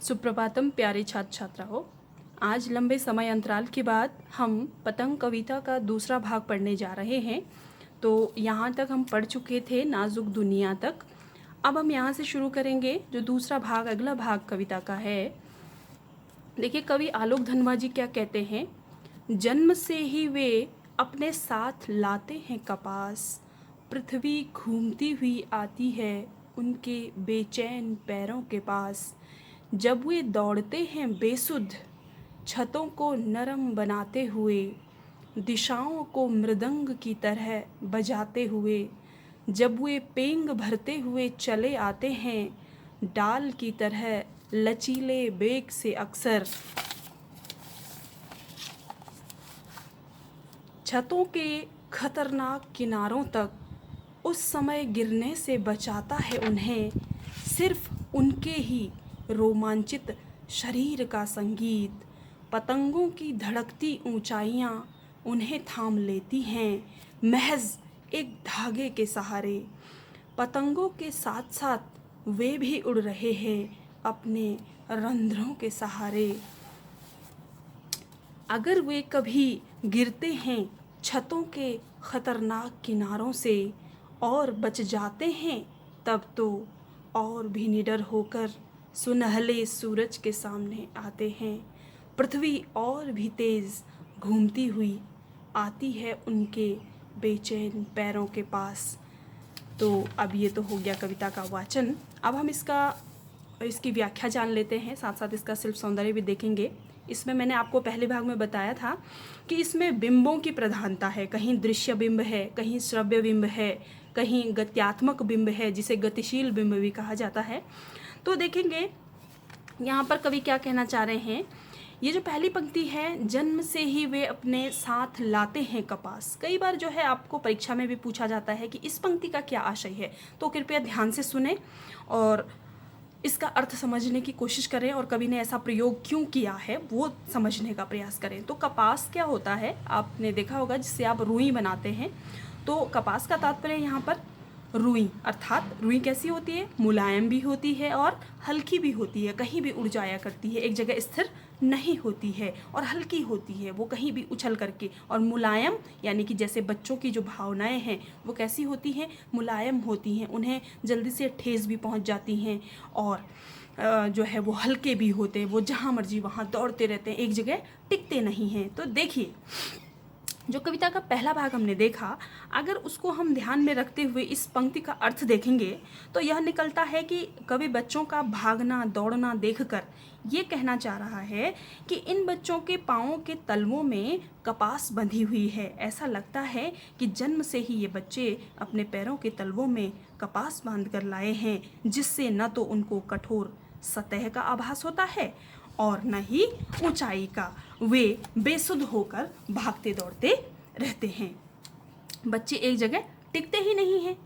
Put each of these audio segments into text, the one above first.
सुप्रभातम प्यारे छात्र छात्राओं। आज लंबे समय अंतराल के बाद हम पतंग कविता का दूसरा भाग पढ़ने जा रहे हैं। तो यहाँ तक हम पढ़ चुके थे नाजुक दुनिया तक। अब हम यहाँ से शुरू करेंगे जो दूसरा भाग, अगला भाग कविता का है। देखिए कवि आलोक धनवा जी क्या कहते हैं। जन्म से ही वे अपने साथ लाते हैं कपास, पृथ्वी घूमती हुई आती है उनके बेचैन पैरों के पास। जब वे दौड़ते हैं बेसुध, छतों को नरम बनाते हुए, दिशाओं को मृदंग की तरह बजाते हुए। जब वे पेंग भरते हुए चले आते हैं, डाल की तरह लचीले बेग से अक्सर। छतों के खतरनाक किनारों तक उस समय गिरने से बचाता है उन्हें सिर्फ उनके ही रोमांचित शरीर का संगीत। पतंगों की धड़कती ऊंचाइयां उन्हें थाम लेती हैं महज एक धागे के सहारे। पतंगों के साथ साथ वे भी उड़ रहे हैं अपने रंध्रों के सहारे। अगर वे कभी गिरते हैं छतों के खतरनाक किनारों से और बच जाते हैं, तब तो और भी निडर होकर सुनहले सूरज के सामने आते हैं। पृथ्वी और भी तेज़ घूमती हुई आती है उनके बेचैन पैरों के पास। तो अब ये तो हो गया कविता का वाचन। अब हम इसकी व्याख्या जान लेते हैं, साथ साथ इसका शिल्प सौंदर्य भी देखेंगे। इसमें मैंने आपको पहले भाग में बताया था कि इसमें बिंबों की प्रधानता है। कहीं दृश्य बिंब है, कहीं श्रव्य बिंब है, कहीं गत्यात्मक बिंब है जिसे गतिशील बिंब भी कहा जाता है। तो देखेंगे यहाँ पर कवि क्या कहना चाह रहे हैं। ये जो पहली पंक्ति है, जन्म से ही वे अपने साथ लाते हैं कपास, कई बार जो है आपको परीक्षा में भी पूछा जाता है कि इस पंक्ति का क्या आशय है। तो कृपया ध्यान से सुने और इसका अर्थ समझने की कोशिश करें और कवि ने ऐसा प्रयोग क्यों किया है वो समझने का प्रयास करें। तो कपास क्या होता है, आपने देखा होगा जिससे आप रुई बनाते हैं। तो कपास का तात्पर्य यहाँ पर रुई, अर्थात रुई कैसी होती है, मुलायम भी होती है और हल्की भी होती है, कहीं भी उड़ जाया करती है, एक जगह स्थिर नहीं होती है और हल्की होती है, वो कहीं भी उछल करके। और मुलायम यानी कि जैसे बच्चों की जो भावनाएं हैं वो कैसी होती हैं, मुलायम होती हैं, उन्हें जल्दी से ठेस भी पहुंच जाती हैं। और जो है वो हल्के भी होते हैं, वो जहाँ मर्जी वहाँ दौड़ते रहते हैं, एक जगह टिकते नहीं हैं। तो देखिए जो कविता का पहला भाग हमने देखा, अगर उसको हम ध्यान में रखते हुए इस पंक्ति का अर्थ देखेंगे तो यह निकलता है कि कवि बच्चों का भागना दौड़ना देखकर ये कहना चाह रहा है कि इन बच्चों के पाँवों के तलवों में कपास बंधी हुई है। ऐसा लगता है कि जन्म से ही ये बच्चे अपने पैरों के तलवों में कपास बांध कर लाए हैं, जिससे न तो उनको कठोर सतह का आभास होता है और न ही ऊंचाई का। वे बेसुध होकर भागते दौड़ते रहते हैं। बच्चे एक जगह टिकते ही नहीं हैं,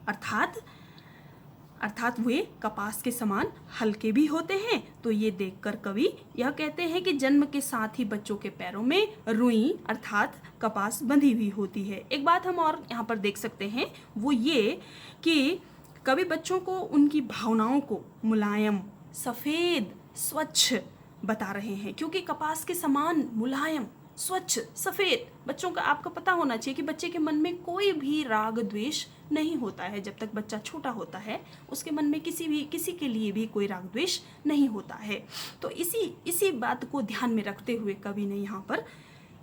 अर्थात वे कपास के समान हल्के भी होते हैं। तो ये देखकर कवि यह कहते हैं कि जन्म के साथ ही बच्चों के पैरों में रुई अर्थात कपास बंधी हुई होती है। एक बात हम और यहाँ पर देख सकते हैं, वो ये कि कवि बच्चों को उनकी भावनाओं को मुलायम, सफ़ेद, स्वच्छ बता रहे हैं, क्योंकि कपास के समान मुलायम, स्वच्छ, सफ़ेद बच्चों का आपको पता होना चाहिए कि बच्चे के मन में कोई भी राग द्वेष नहीं होता है। जब तक बच्चा छोटा होता है उसके मन में किसी के लिए भी कोई राग द्वेष नहीं होता है। तो इसी बात को ध्यान में रखते हुए कवि ने यहाँ पर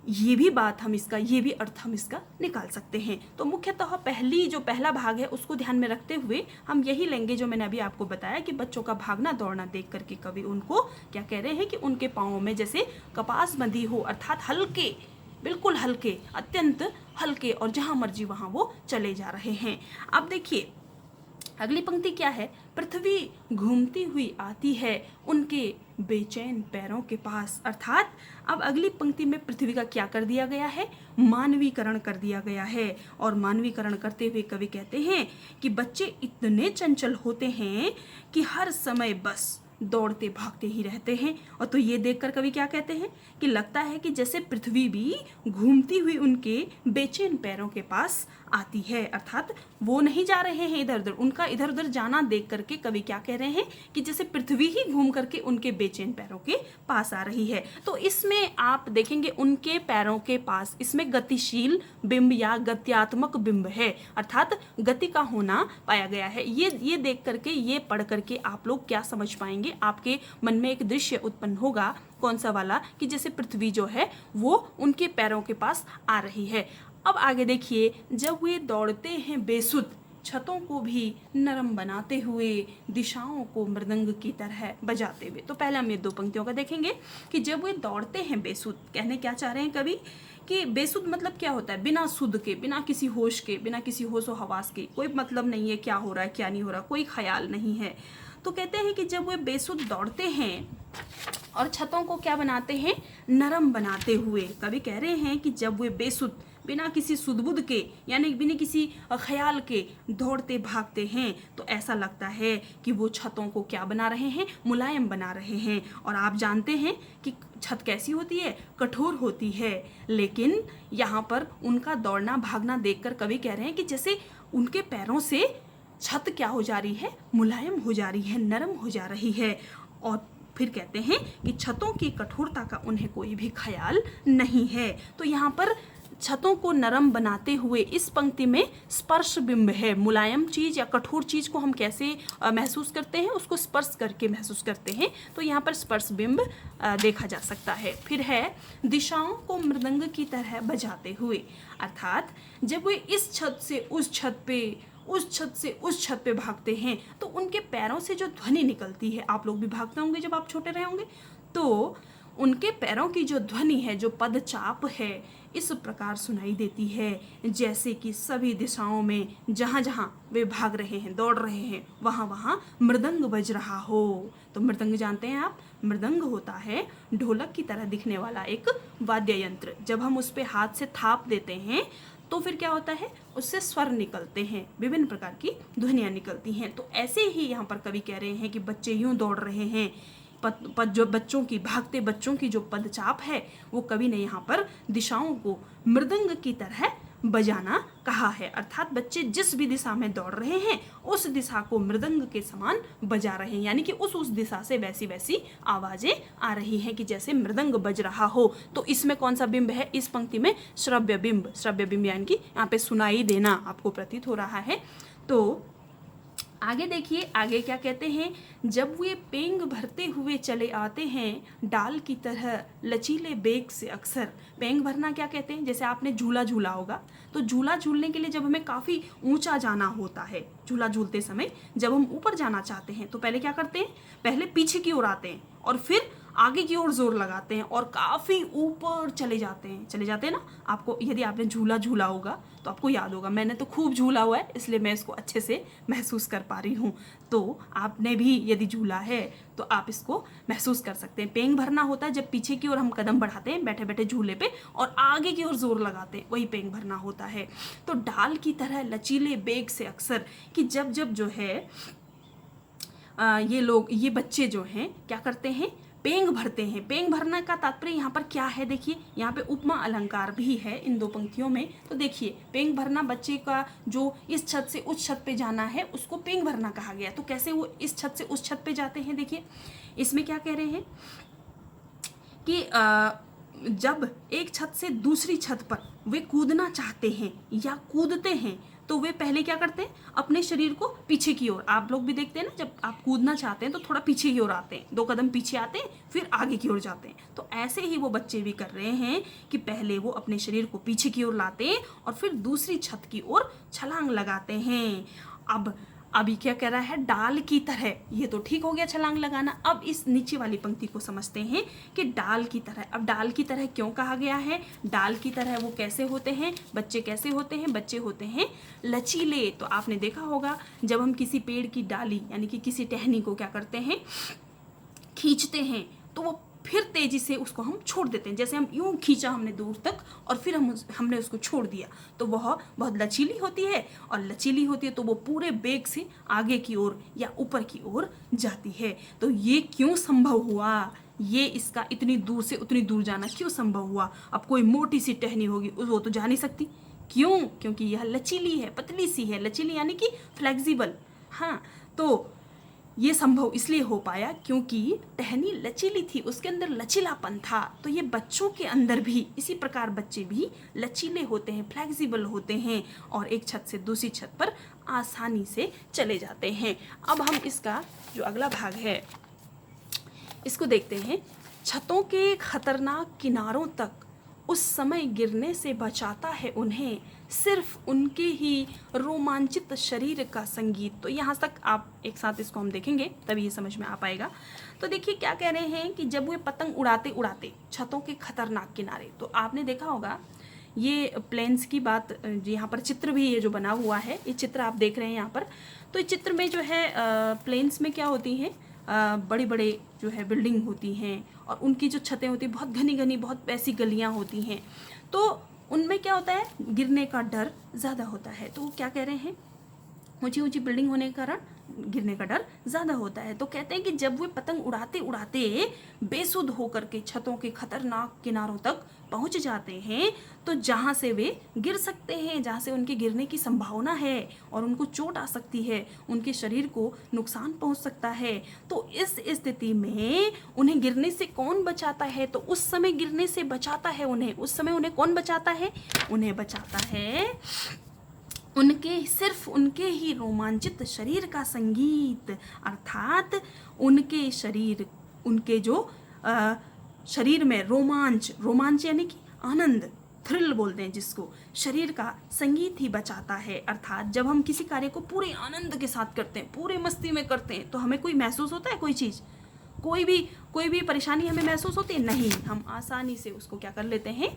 ये भी अर्थ हम इसका निकाल सकते हैं। तो मुख्यतः पहला भाग है उसको ध्यान में रखते हुए हम यही लेंगे जो मैंने अभी आपको बताया कि बच्चों का भागना दौड़ना देख करके कवि उनको क्या कह रहे हैं कि उनके पाँवों में जैसे कपास बंधी हो, अर्थात हल्के, बिल्कुल हल्के, अत्यंत हल्के, और जहाँ मर्जी वहाँ वो चले जा रहे हैं। अब देखिए अगली पंक्ति क्या है, पृथ्वी घूमती हुई आती है उनके बेचैन पैरों के पास। अर्थात अब अगली पंक्ति में पृथ्वी का क्या कर दिया गया है, मानवीकरण कर दिया गया है। और मानवीकरण करते हुए कवि कहते हैं कि बच्चे इतने चंचल होते हैं कि हर समय बस दौड़ते भागते ही रहते हैं। और तो ये देखकर कवि क्या कहते हैं कि लगता है कि जैसे पृथ्वी भी घूमती हुई उनके बेचैन पैरों के पास आती है। अर्थात वो नहीं जा रहे हैं इधर उधर, उनका इधर उधर जाना देख करके कवि क्या कह रहे हैं कि जैसे पृथ्वी ही घूम करके उनके बेचैन पैरों के पास आ रही है। तो इसमें आप देखेंगे उनके पैरों के पास, इसमें गतिशील बिंब या गत्यात्मक बिंब है, अर्थात गति का होना पाया गया है। ये देख करके, ये पढ़ करके आप लोग क्या समझ पाएंगे, आपके मन में एक दृश्य उत्पन्न होगा, कौन सा वाला, कि जैसे पृथ्वी जो है वो उनके पैरों के पास आ रही है। अब आगे देखिए, जब वे दौड़ते हैं बेसुध, छतों को भी नरम बनाते हुए, दिशाओं को मृदंग की तरह बजाते हुए। तो पहले हम ये दो पंक्तियों का देखेंगे कि जब वे दौड़ते हैं बेसुध, कहने क्या चाह रहे हैं कवि कि बेसुध मतलब क्या होता है, बिना सुध के, बिना किसी होश के, बिना किसी होशो हवास के, कोई मतलब नहीं है क्या हो रहा है क्या नहीं हो रहा, कोई ख्याल नहीं है। तो कहते हैं कि जब वे बेसुध दौड़ते हैं और छतों को क्या बनाते हैं, नरम बनाते हुए। कवि कह रहे हैं कि जब वे बेसुध, बिना किसी सुध-बुध के, यानी बिना किसी ख्याल के दौड़ते भागते हैं, तो ऐसा लगता है कि वो छतों को क्या बना रहे हैं, मुलायम बना रहे हैं। और आप जानते हैं कि छत कैसी होती है, कठोर होती है। लेकिन यहाँ पर उनका दौड़ना भागना देखकर कवि कह रहे हैं कि जैसे उनके पैरों से छत क्या हो जा रही है, मुलायम हो जा रही है, नरम हो जा रही है। और फिर कहते हैं कि छतों की कठोरता का उन्हें कोई भी ख्याल नहीं है। तो यहाँ पर छतों को नरम बनाते हुए इस पंक्ति में स्पर्श बिंब है। मुलायम चीज़ या कठोर चीज़ को हम कैसे महसूस करते हैं, उसको स्पर्श करके महसूस करते हैं। तो यहाँ पर स्पर्श बिंब देखा जा सकता है। फिर है दिशाओं को मृदंग की तरह बजाते हुए, अर्थात जब वे इस छत से उस छत पे, उस छत से उस छत पे भागते हैं तो उनके पैरों से जो ध्वनि निकलती है, आप लोग भी भागते होंगे जब आप छोटे रहे होंगे, तो उनके पैरों की जो ध्वनि है, जो पदचाप है, इस प्रकार सुनाई देती है जैसे कि सभी दिशाओं में जहाँ जहाँ वे भाग रहे हैं, दौड़ रहे हैं, वहाँ वहाँ मृदंग बज रहा हो। तो मृदंग जानते हैं आप, मृदंग होता है ढोलक की तरह दिखने वाला एक वाद्य यंत्र। जब हम उस पर हाथ से थाप देते हैं तो फिर क्या होता है, उससे स्वर निकलते हैं, विभिन्न प्रकार की ध्वनियाँ निकलती हैं। तो ऐसे ही यहाँ पर कवि कह रहे हैं कि बच्चे यूं दौड़ रहे हैं, जो बच्चों की, भागते बच्चों की जो पदचाप है, वो कवि ने यहाँ पर दिशाओं को मृदंग की तरह बजाना कहा है। अर्थात बच्चे जिस भी दिशा में दौड़ रहे हैं उस दिशा को मृदंग के समान बजा रहे हैं, यानी कि उस दिशा से वैसी वैसी आवाजें आ रही हैं कि जैसे मृदंग बज रहा हो। तो इसमें कौन सा बिंब है, इस पंक्ति में श्रव्य बिंब, श्रव्य बिंब यानी कि यहाँ पे सुनाई देना आपको प्रतीत हो रहा है। तो आगे देखिए, आगे क्या कहते हैं, जब वे पेंग भरते हुए चले आते हैं डाल की तरह लचीले बेग से। अक्सर पेंग भरना क्या कहते हैं, जैसे आपने झूला झूला होगा, तो झूला झूलने के लिए जब हमें काफ़ी ऊंचा जाना होता है, झूला झूलते समय जब हम ऊपर जाना चाहते हैं तो पहले क्या करते हैं, पहले पीछे की ओर आते हैं और फिर आगे की ओर जोर लगाते हैं और काफ़ी ऊपर चले जाते हैं ना। आपको, यदि आपने झूला झूला होगा तो आपको याद होगा, मैंने तो खूब झूला हुआ है इसलिए मैं इसको अच्छे से महसूस कर पा रही हूँ। तो आपने भी यदि झूला है तो आप इसको महसूस कर सकते हैं। पेंग भरना होता है जब पीछे की ओर हम कदम बढ़ाते हैं बैठे बैठे झूले पे और आगे की ओर जोर लगाते हैं, वही पेंग भरना होता है। तो डाल की तरह लचीले बेग से अक्सर, कि जब जब जो है ये लोग, ये बच्चे जो हैं क्या करते हैं, पेंग भरते हैं। पेंग भरने का तात्पर्य यहाँ पर क्या है, देखिए यहाँ पे उपमा अलंकार भी है इन दो पंक्तियों में। तो देखिए, पेंग भरना, बच्चे का जो इस छत से उस छत पे जाना है उसको पेंग भरना कहा गया। तो कैसे वो इस छत से उस छत पे जाते हैं, देखिए इसमें क्या कह रहे हैं कि जब एक छत से दूसरी छत पर वे कूदना चाहते हैं या कूदते हैं तो वे पहले क्या करते हैं, अपने शरीर को पीछे की ओर, आप लोग भी देखते हैं ना, जब आप कूदना चाहते हैं तो थोड़ा पीछे की ओर आते हैं, 2 कदम पीछे आते हैं फिर आगे की ओर जाते हैं। तो ऐसे ही वो बच्चे भी कर रहे हैं कि पहले वो अपने शरीर को पीछे की ओर लाते हैं और फिर दूसरी छत की ओर छलांग लगाते हैं। अब अभी क्या कह रहा है, डाल की तरह, ये तो ठीक हो गया छलांग लगाना। अब इस नीचे वाली पंक्ति को समझते हैं कि डाल की तरह। अब डाल की तरह क्यों कहा गया है, डाल की तरह वो कैसे होते हैं, बच्चे कैसे होते हैं, बच्चे होते हैं लचीले। तो आपने देखा होगा जब हम किसी पेड़ की डाली यानी कि किसी टहनी को क्या करते हैं, खींचते हैं, तो वो फिर तेजी से उसको हम छोड़ देते हैं। जैसे हम यूं खींचा हमने दूर तक और फिर हमने उसको छोड़ दिया, तो वह बहुत लचीली होती है और लचीली होती है तो वो पूरे बेग से आगे की ओर या ऊपर की ओर जाती है। तो ये क्यों संभव हुआ, ये इसका इतनी दूर से उतनी दूर जाना क्यों संभव हुआ। अब कोई मोटी सी टहनी होगी वो तो जा नहीं सकती, क्यों? क्योंकि यह लचीली है, पतली सी है, लचीली यानी कि फ्लेक्सिबल। हाँ, तो ये संभव इसलिए हो पाया क्योंकि टहनी लचीली थी, उसके अंदर लचीलापन था। तो ये बच्चों के अंदर भी इसी प्रकार बच्चे भी लचीले होते हैं, फ्लेक्सिबल होते हैं और एक छत से दूसरी छत पर आसानी से चले जाते हैं। अब हम इसका जो अगला भाग है इसको देखते हैं। छतों के खतरनाक किनारों तक उस समय गिरने से बचाता है उन्हें सिर्फ उनके ही रोमांचित शरीर का संगीत। तो यहाँ तक आप एक साथ इसको हम देखेंगे तभी ये समझ में आ पाएगा। तो देखिए क्या कह रहे हैं कि जब वे पतंग उड़ाते उड़ाते छतों के खतरनाक किनारे, तो आपने देखा होगा ये प्लेन्स की बात, यहाँ पर चित्र भी ये जो बना हुआ है, ये चित्र आप देख रहे हैं यहाँ पर। तो इस चित्र में जो है प्लेन्स में क्या होती हैं, बड़ी बड़े जो है बिल्डिंग होती हैं और उनकी जो छतें होती हैं बहुत घनी घनी, बहुत ऐसी गलियाँ होती हैं। तो उनमें क्या होता है, गिरने का डर ज़्यादा होता है। तो वो क्या कह रहे हैं, ऊंची ऊंची बिल्डिंग होने के कारण गिरने का डर ज़्यादा होता है। तो कहते हैं कि जब वे पतंग उड़ाते उड़ाते बेसुध होकर के छतों के खतरनाक किनारों तक पहुंच जाते हैं, तो जहाँ से वे गिर सकते हैं, जहाँ से उनके गिरने की संभावना है और उनको चोट आ सकती है, उनके शरीर को नुकसान पहुंच सकता है। तो इस स्थिति में उन्हें गिरने से कौन बचाता है? तो उस समय गिरने से बचाता है उन्हें, उस समय उन्हें कौन बचाता है? उन्हें बचाता है उनके सिर्फ उनके ही रोमांचित शरीर का संगीत, अर्थात उनके शरीर, उनके जो शरीर में रोमांच, रोमांच यानी कि आनंद, थ्रिल बोलते हैं जिसको, शरीर का संगीत ही बचाता है। अर्थात जब हम किसी कार्य को पूरे आनंद के साथ करते हैं, पूरे मस्ती में करते हैं, तो हमें कोई महसूस होता है, कोई चीज़, कोई भी परेशानी हमें महसूस होती है? नहीं, हम आसानी से उसको क्या कर लेते हैं,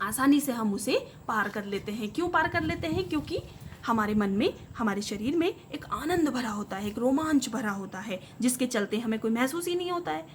आसानी से हम उसे पार कर लेते हैं। क्यों पार कर लेते हैं? क्योंकि हमारे मन में, हमारे शरीर में एक आनंद भरा होता है, एक रोमांच भरा होता है, जिसके चलते हमें कोई महसूस ही नहीं होता है।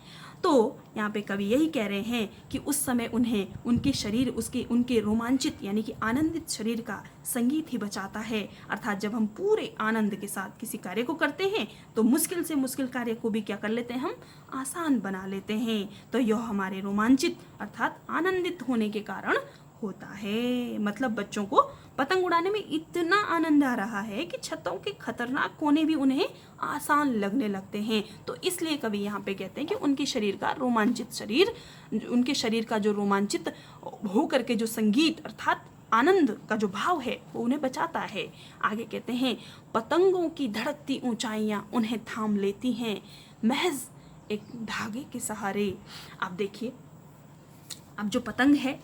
तो यहाँ पे कवि यही कह रहे हैं कि उस समय उन्हें उनके शरीर, उनके रोमांचित यानी कि आनंदित शरीर का संगीत ही बचाता है। अर्थात जब हम पूरे आनंद के साथ किसी कार्य को करते हैं तो मुश्किल से मुश्किल कार्य को भी क्या कर लेते हैं, हम आसान बना लेते हैं। तो यह हमारे रोमांचित अर्थात आनंदित होने के कारण होता है। मतलब बच्चों को पतंग उड़ाने में इतना आनंद आ रहा है कि छतों के खतरनाक कोने भी उन्हें आसान लगने लगते हैं। तो इसलिए कवि यहाँ पे कहते हैं कि उनके शरीर का रोमांचित शरीर, उनके शरीर का जो रोमांचित हो करके जो संगीत अर्थात आनंद का जो भाव है वो उन्हें बचाता है। आगे कहते हैं, पतंगों की धड़कती ऊंचाइयाँ उन्हें थाम लेती हैं महज एक धागे के सहारे। आप देखिए, अब जो पतंग है,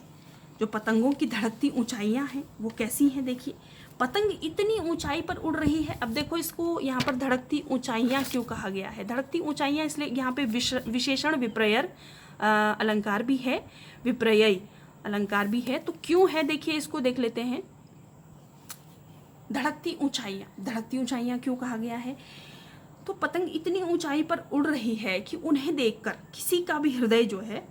जो पतंगों की धड़कती ऊंचाइयां हैं वो कैसी हैं? देखिए, पतंग इतनी ऊंचाई पर उड़ रही है। अब देखो, इसको यहाँ पर धड़कती ऊंचाइयां क्यों कहा गया है? धड़कती ऊंचाइयां इसलिए, यहाँ पे विशेषण विपर्य अलंकार भी है, विपर्ययी अलंकार भी है। तो क्यों है, देखिए इसको देख लेते हैं। धड़कती ऊंचाइयां क्यों कहा गया है? तो पतंग इतनी ऊंचाई पर उड़ रही है कि उन्हें देखकर किसी का भी हृदय जो है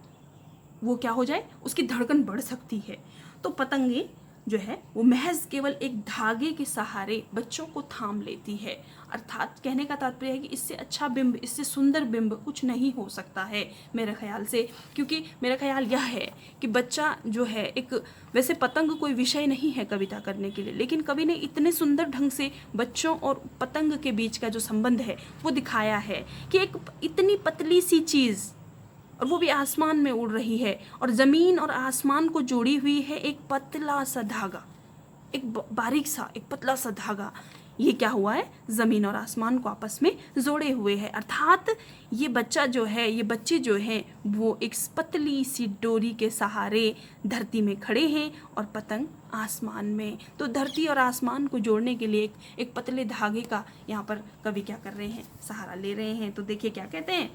वो क्या हो जाए, उसकी धड़कन बढ़ सकती है। तो पतंगे जो है वो महज केवल एक धागे के सहारे बच्चों को थाम लेती है। अर्थात कहने का तात्पर्य है कि इससे अच्छा बिंब, इससे सुंदर बिंब कुछ नहीं हो सकता है मेरे ख्याल से। क्योंकि मेरा ख्याल यह है कि बच्चा जो है, एक वैसे पतंग कोई विषय नहीं है कविता करने के लिए, लेकिन कवि ने इतने सुंदर ढंग से बच्चों और पतंग के बीच का जो संबंध है वो दिखाया है कि एक इतनी पतली सी चीज़, और वो भी आसमान में उड़ रही है, और ज़मीन और आसमान को जोड़ी हुई है एक पतला सा धागा, एक बारीक सा, एक पतला सा धागा। ये क्या हुआ है, ज़मीन और आसमान को आपस में जोड़े हुए है। अर्थात ये बच्चा जो है, ये बच्चे जो हैं वो एक पतली सी डोरी के सहारे धरती में खड़े हैं और पतंग आसमान में। तो धरती और आसमान को जोड़ने के लिए एक पतले धागे का यहाँ पर कवि क्या कर रहे हैं, सहारा ले रहे हैं। तो देखिए क्या कहते हैं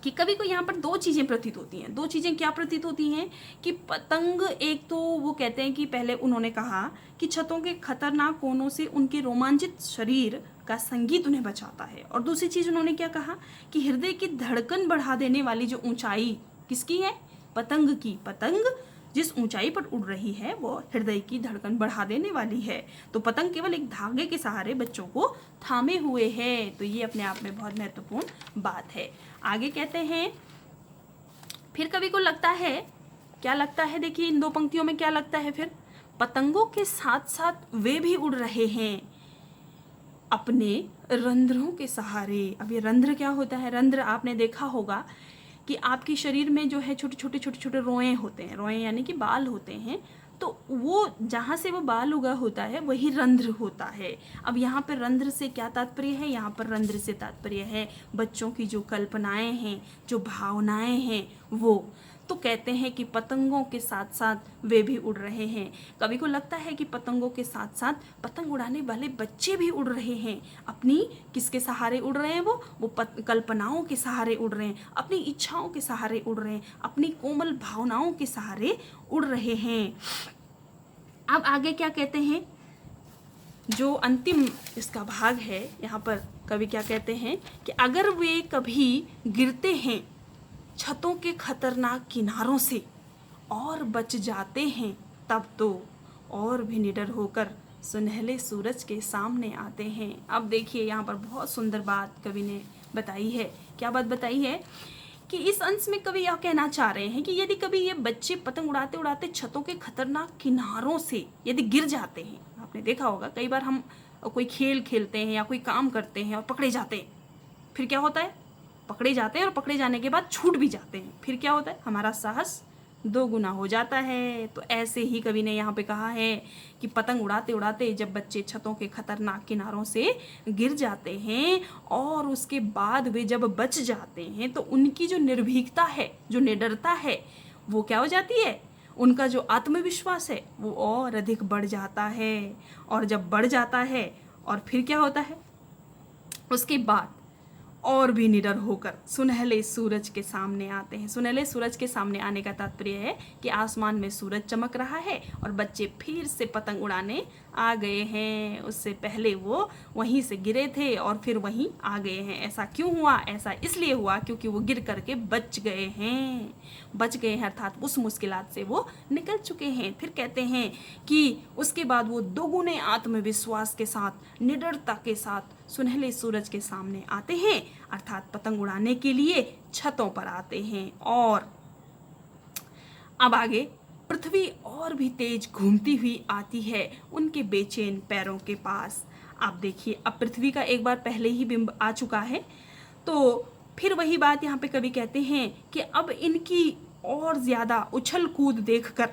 कि कवि को यहाँ पर दो चीज़ें प्रतीत होती हैं। दो चीज़ें क्या प्रतीत होती हैं कि पतंग, एक तो वो कहते हैं कि पहले उन्होंने कहा कि छतों के खतरनाक कोनों से उनके रोमांचित शरीर का संगीत उन्हें बचाता है, और दूसरी चीज़ उन्होंने क्या कहा कि हृदय की धड़कन बढ़ा देने वाली जो ऊंचाई किसकी है, पतंग की। पतंग जिस ऊंचाई पर उड़ रही है वो हृदय की धड़कन बढ़ा देने वाली है। तो पतंग केवल एक धागे के सहारे बच्चों को थामे हुए है। तो ये अपने आप में बहुत महत्वपूर्ण बात है। आगे कहते हैं, फिर कवि को लगता है, क्या लगता है, देखिए इन दो पंक्तियों में क्या लगता है फिर, पतंगों के साथ साथ वे भी उड़ रहे हैं अपने रंध्रों के सहारे। अब ये रंध्र क्या होता है? रंध्र आपने देखा होगा कि आपके शरीर में जो है छोटे छोटे रोए होते हैं, रोए यानी कि बाल होते हैं, तो वो जहाँ से वो बाल उगा होता है वही रंध्र होता है। अब यहाँ पर रंध्र से क्या तात्पर्य है? यहाँ पर रंध्र से तात्पर्य है बच्चों की जो कल्पनाएं हैं, जो भावनाएं हैं वो। तो कहते हैं कि पतंगों के साथ साथ वे भी उड़ रहे हैं। कभी को लगता है कि पतंगों के साथ साथ पतंग उड़ाने वाले बच्चे भी उड़ रहे हैं। अपनी किसके सहारे उड़ रहे हैं? वो कल्पनाओं के सहारे उड़ रहे हैं, अपनी इच्छाओं के सहारे उड़ रहे हैं, अपनी कोमल भावनाओं के सहारे उड़ रहे हैं। अब आगे क्या कहते हैं? जो अंतिम इसका भाग है, यहाँ पर कवि क्या कहते हैं कि अगर वे कभी गिरते हैं छतों के खतरनाक किनारों से और बच जाते हैं, तब तो और भी निडर होकर सुनहले सूरज के सामने आते हैं। अब देखिए यहाँ पर बहुत सुंदर बात कवि ने बताई है। क्या बात बताई है? कि इस अंश में कवि यह कहना चाह रहे हैं कि यदि कभी ये बच्चे पतंग उड़ाते उड़ाते छतों के खतरनाक किनारों से यदि गिर जाते हैं, आपने देखा होगा कई बार हम कोई खेल खेलते हैं या कोई काम करते हैं और पकड़े जाते हैं, फिर क्या होता है? पकड़े जाते हैं और पकड़े जाने के बाद छूट भी जाते हैं, फिर क्या होता है? हमारा साहस दोगुना हो जाता है। तो ऐसे ही कवि ने यहाँ पे कहा है कि पतंग उड़ाते उड़ाते जब बच्चे छतों के खतरनाक किनारों से गिर जाते हैं और उसके बाद वे जब बच जाते हैं, तो उनकी जो निर्भीकता है, जो निडरता है, वो क्या हो जाती है? उनका जो आत्मविश्वास है वो और अधिक बढ़ जाता है। और जब बढ़ जाता है और फिर क्या होता है? उसके बाद और भी निडर होकर सुनहले सूरज के सामने आते हैं। सुनहले सूरज के सामने आने का तात्पर्य है कि आसमान में सूरज चमक रहा है और बच्चे फिर से पतंग उड़ाने आ गए हैं। उससे पहले वो वहीं से गिरे थे और फिर वहीं आ गए हैं। ऐसा क्यों हुआ? ऐसा इसलिए हुआ क्योंकि वो गिर करके बच गए हैं। बच गए हैं अर्थात उस मुश्किलात से वो निकल चुके हैं। फिर कहते हैं कि उसके बाद वो दोगुने आत्मविश्वास के साथ, निडरता के साथ सुनहले सूरज के सामने आते हैं, अर्थात पतंग उड़ाने के लिए छतों पर आते हैं। और अब आगे पृथ्वी और भी तेज घूमती हुई आती है उनके बेचैन पैरों के पास। आप देखिए, अब पृथ्वी का एक बार पहले ही बिंब आ चुका है, तो फिर वही बात यहाँ पे कवि कहते हैं कि अब इनकी और ज़्यादा उछल कूद देखकर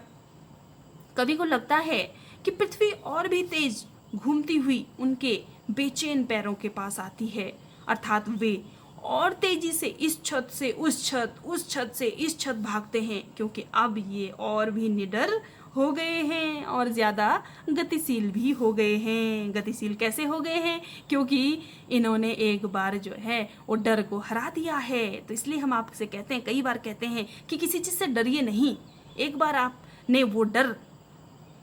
कवि को लगता है कि पृथ्वी और भी तेज घूमती हुई उनके बेचैन पैरों के पास आती है, अर्थात वे और तेजी से इस छत से उस छत, उस छत से इस छत भागते हैं, क्योंकि अब ये और भी निडर हो गए हैं और ज़्यादा गतिशील भी हो गए हैं। गतिशील कैसे हो गए हैं? क्योंकि इन्होंने एक बार जो है वो डर को हरा दिया है। तो इसलिए हम आपसे कहते हैं, कई बार कहते हैं कि किसी चीज़ से डरिए नहीं। एक बार आपने वो डर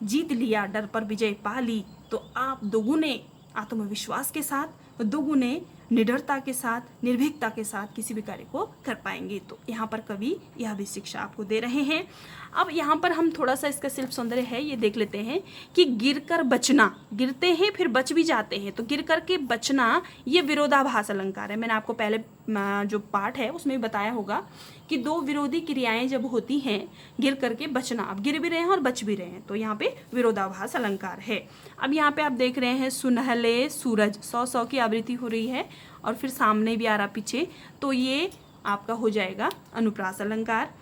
जीत लिया, डर पर विजय पा ली, तो आप दोगुने आत्मविश्वास के साथ, दोगुने निडरता के साथ, निर्भीकता के साथ किसी भी कार्य को कर पाएंगे। तो यहाँ पर कवि यह भी शिक्षा आपको दे रहे हैं। अब यहाँ पर हम थोड़ा सा इसका शिल्प सौंदर्य है ये देख लेते हैं कि गिरकर बचना, गिरते हैं फिर बच भी जाते हैं, तो गिर करके बचना ये विरोधाभास अलंकार है। मैंने आपको पहले जो पाठ है उसमें भी बताया होगा कि दो विरोधी क्रियाएं जब होती हैं, गिर करके बचना, अब गिर भी रहे हैं और बच भी रहे हैं, तो यहाँ पे विरोधाभास अलंकार है। अब यहाँ पे आप देख रहे हैं सुनहले सूरज, 100 की आवृत्ति हो रही है और फिर सामने भी आ रहा पीछे, तो ये आपका हो जाएगा अनुप्रास अलंकार।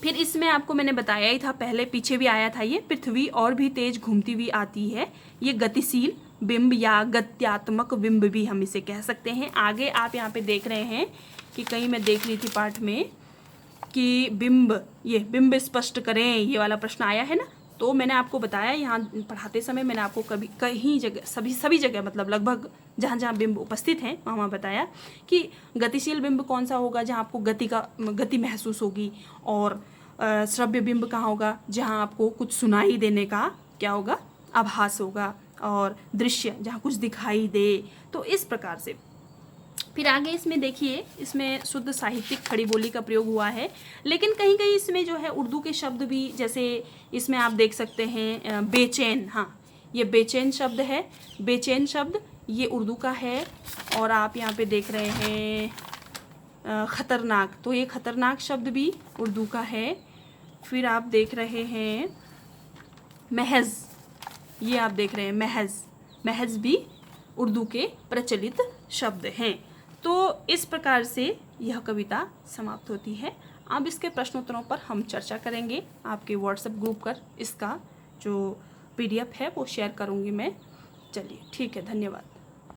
फिर इसमें आपको मैंने बताया ही था, पहले पीछे भी आया था, ये पृथ्वी और भी तेज घूमती हुई आती है, ये गतिशील बिंब या गत्यात्मक बिंब भी हम इसे कह सकते हैं। आगे आप यहाँ पे देख रहे हैं कि कहीं मैं देख रही थी पाठ में कि बिंब, ये बिंब स्पष्ट करें, ये वाला प्रश्न आया है ना, तो मैंने आपको बताया यहाँ पढ़ाते समय मैंने आपको कभी कहीं जगह, सभी जगह मतलब लगभग जहाँ जहाँ बिंब उपस्थित हैं वहाँ बताया कि गतिशील बिंब कौन सा होगा, जहाँ आपको गति महसूस होगी, और श्रव्य बिंब कहाँ होगा, जहाँ आपको कुछ सुनाई देने का क्या होगा, आभास होगा, और दृश्य जहाँ कुछ दिखाई दे। तो इस प्रकार से फिर आगे इसमें देखिए, इसमें शुद्ध साहित्यिक खड़ी बोली का प्रयोग हुआ है, लेकिन कहीं कहीं इसमें जो है उर्दू के शब्द भी, जैसे इसमें आप देख सकते हैं बेचैन, हाँ ये बेचैन शब्द है, बेचैन शब्द ये उर्दू का है। और आप यहाँ पे देख रहे हैं खतरनाक, तो ये खतरनाक शब्द भी उर्दू का है। फिर आप देख रहे हैं महज, ये आप देख रहे हैं महज, महज भी उर्दू के प्रचलित शब्द हैं। तो इस प्रकार से यह कविता समाप्त होती है। अब इसके प्रश्नोत्तरों पर हम चर्चा करेंगे। आपके व्हाट्सएप ग्रुप पर इसका जो PDF है वो शेयर करूँगी मैं। चलिए ठीक है, धन्यवाद।